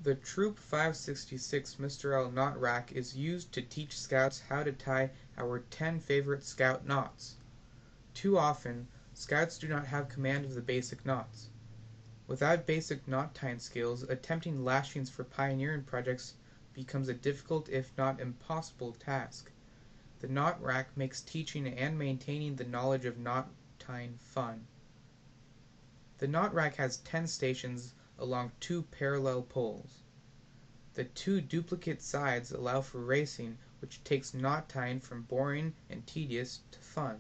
The Troop 566 Mr. L knot rack is used to teach scouts how to tie our 10 favorite scout knots. Too often, scouts do not have command of the basic knots. Without basic knot tying skills, attempting lashings for pioneering projects becomes a difficult if not impossible task. The knot rack makes teaching and maintaining the knowledge of knot tying fun. The knot rack has 10 stations along 2 parallel poles. The 2 duplicate sides allow for racing, which takes knot tying from boring and tedious to fun.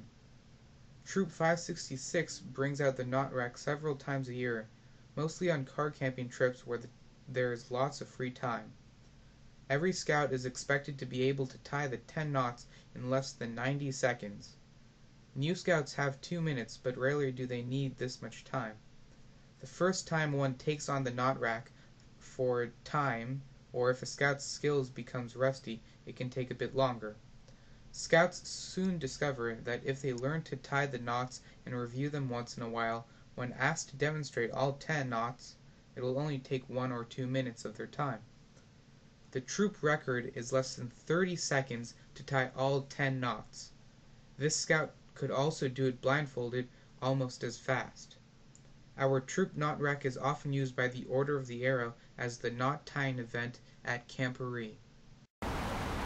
Troop 566 brings out the knot rack several times a year, mostly on car camping trips where there is lots of free time. Every scout is expected to be able to tie the 10 knots in less than 90 seconds. New scouts have 2 minutes, but rarely do they need this much time. The first time one takes on the knot rack for time, or if a scout's skills becomes rusty, it can take a bit longer. Scouts soon discover that if they learn to tie the knots and review them once in a while, when asked to demonstrate all 10 knots, it will only take 1 or 2 minutes of their time. The troop record is less than 30 seconds to tie all 10 knots. This scout could also do it blindfolded almost as fast. Our troop knot rack is often used by the Order of the Arrow as the knot tying event at Camporee.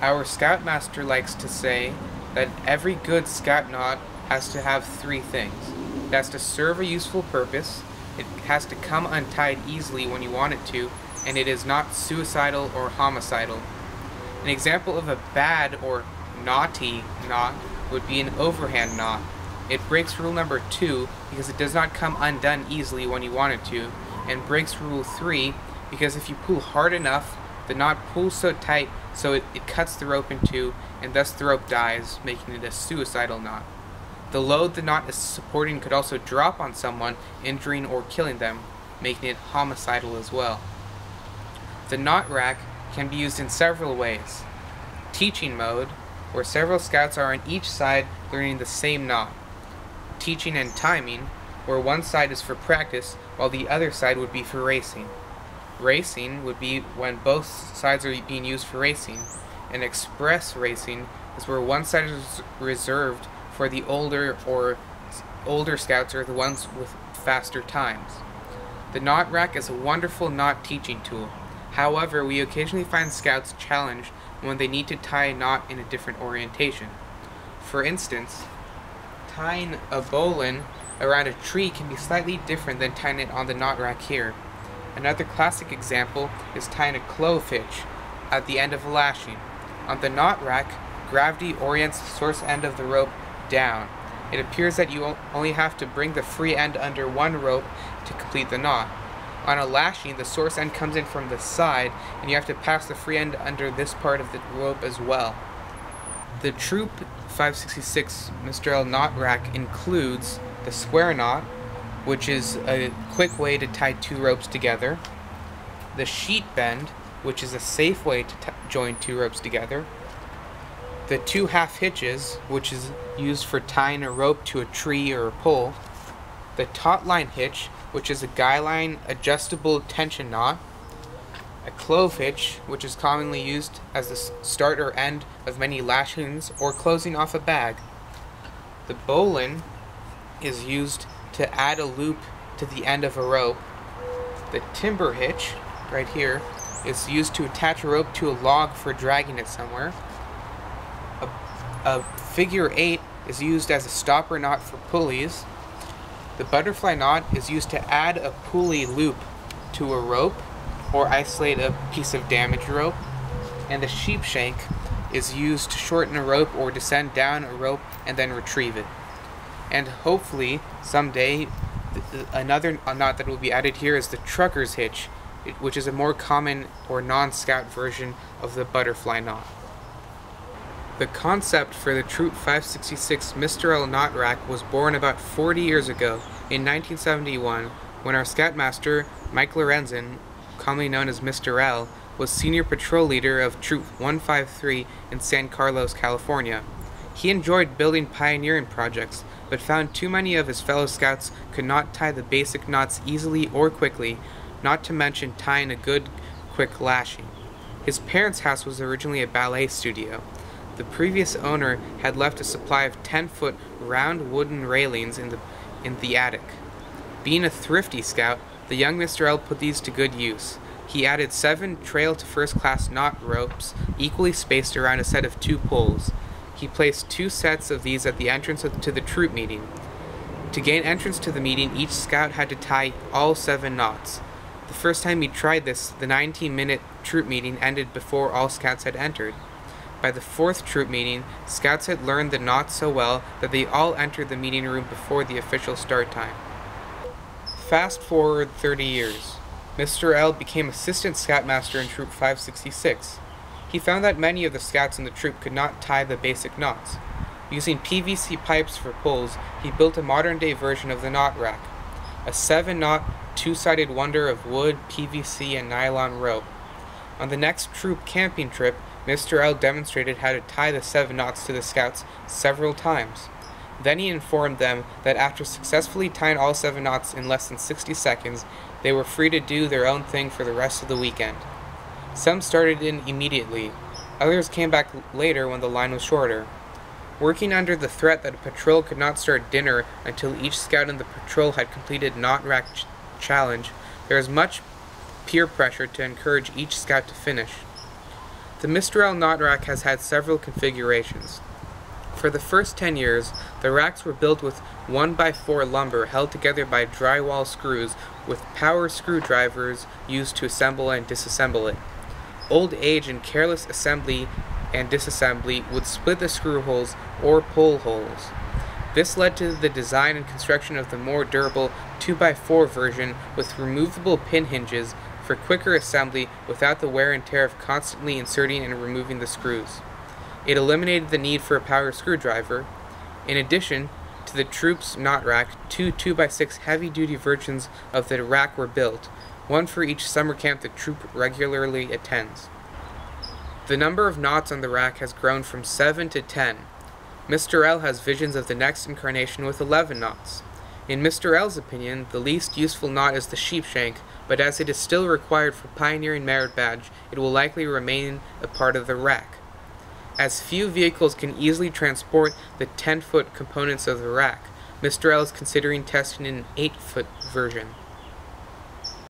Our scoutmaster likes to say that every good scout knot has to have 3 things. It has to serve a useful purpose, it has to come untied easily when you want it to, and it is not suicidal or homicidal. An example of a bad or naughty knot would be an overhand knot. It breaks rule number 2 because it does not come undone easily when you want it to, and breaks rule 3 because if you pull hard enough, the knot pulls so tight so it cuts the rope in two, and thus the rope dies, making it a suicidal knot. The load the knot is supporting could also drop on someone, injuring or killing them, making it homicidal as well. The knot rack can be used in several ways. Teaching mode, where several scouts are on each side learning the same knot. Teaching and timing, where one side is for practice while the other side would be for racing. Racing would be when both sides are being used for racing, and express racing is where one side is reserved for the older scouts or the ones with faster times. The knot rack is a wonderful knot teaching tool. However, we occasionally find scouts challenged when they need to tie a knot in a different orientation. For instance, tying a bowline around a tree can be slightly different than tying it on the knot rack here. Another classic example is tying a clove hitch at the end of a lashing. On the knot rack, gravity orients the source end of the rope down. It appears that you only have to bring the free end under one rope to complete the knot. On a lashing, the source end comes in from the side, and you have to pass the free end under this part of the rope as well. The Troop 566 Mr. L knot rack includes the square knot, which is a quick way to tie 2 ropes together, the sheet bend, which is a safe way to join 2 ropes together, the 2 half hitches, which is used for tying a rope to a tree or a pole, the taut line hitch, which is a guy line adjustable tension knot, a clove hitch, which is commonly used as the start or end of many lashings or closing off a bag. The bowline is used to add a loop to the end of a rope. The timber hitch, right here, is used to attach a rope to a log for dragging it somewhere. A figure 8 is used as a stopper knot for pulleys. The butterfly knot is used to add a pulley loop to a rope or isolate a piece of damaged rope. And the sheep shank is used to shorten a rope or descend down a rope and then retrieve it. And hopefully, someday, another knot that will be added here is the trucker's hitch, which is a more common or non-scout version of the butterfly knot. The concept for the Troop 566 Mr. L knot rack was born about 40 years ago, in 1971, when our scoutmaster, Mike Lorenzen, commonly known as Mr. L, was senior patrol leader of Troop 153 in San Carlos, California. He enjoyed building pioneering projects, but found too many of his fellow scouts could not tie the basic knots easily or quickly, not to mention tying a good quick lashing. His parents' house was originally a ballet studio. The previous owner had left a supply of 10-foot round wooden railings in the attic. Being a thrifty scout, the young Mr. L put these to good use. He added 7 trail to first class knot ropes, equally spaced around a set of 2 poles. He placed 2 sets of these at the entrance to the troop meeting. To gain entrance to the meeting, each scout had to tie all 7 knots. The first time he tried this, the 19-minute troop meeting ended before all scouts had entered. By the 4th troop meeting, scouts had learned the knots so well that they all entered the meeting room before the official start time. Fast forward 30 years. Mr. L became assistant scoutmaster in Troop 566. He found that many of the scouts in the troop could not tie the basic knots. Using PVC pipes for pulls, he built a modern-day version of the knot rack, a 7-knot, 2-sided wonder of wood, PVC, and nylon rope. On the next troop camping trip, Mr. L demonstrated how to tie the 7 knots to the scouts several times. Then he informed them that after successfully tying all 7 knots in less than 60 seconds, they were free to do their own thing for the rest of the weekend. Some started in immediately. Others came back later when the line was shorter. Working under the threat that a patrol could not start dinner until each scout in the patrol had completed knot rack challenge, there was much peer pressure to encourage each scout to finish. The Mr. L knot rack has had several configurations. For the first 10 years, the racks were built with 1x4 lumber held together by drywall screws with power screwdrivers used to assemble and disassemble it. Old age and careless assembly and disassembly would split the screw holes or pull holes. This led to the design and construction of the more durable 2x4 version with removable pin hinges for quicker assembly without the wear and tear of constantly inserting and removing the screws. It eliminated the need for a power screwdriver. In addition to the troop's knot rack, 2 2x6 heavy-duty versions of the rack were built, one for each summer camp the troop regularly attends. The number of knots on the rack has grown from 7 to 10. Mr. L has visions of the next incarnation with 11 knots. In Mr. L's opinion, the least useful knot is the sheepshank, but as it is still required for pioneering merit badge, it will likely remain a part of the rack. As few vehicles can easily transport the 10-foot components of the rack, Mr. L is considering testing an 8-foot version.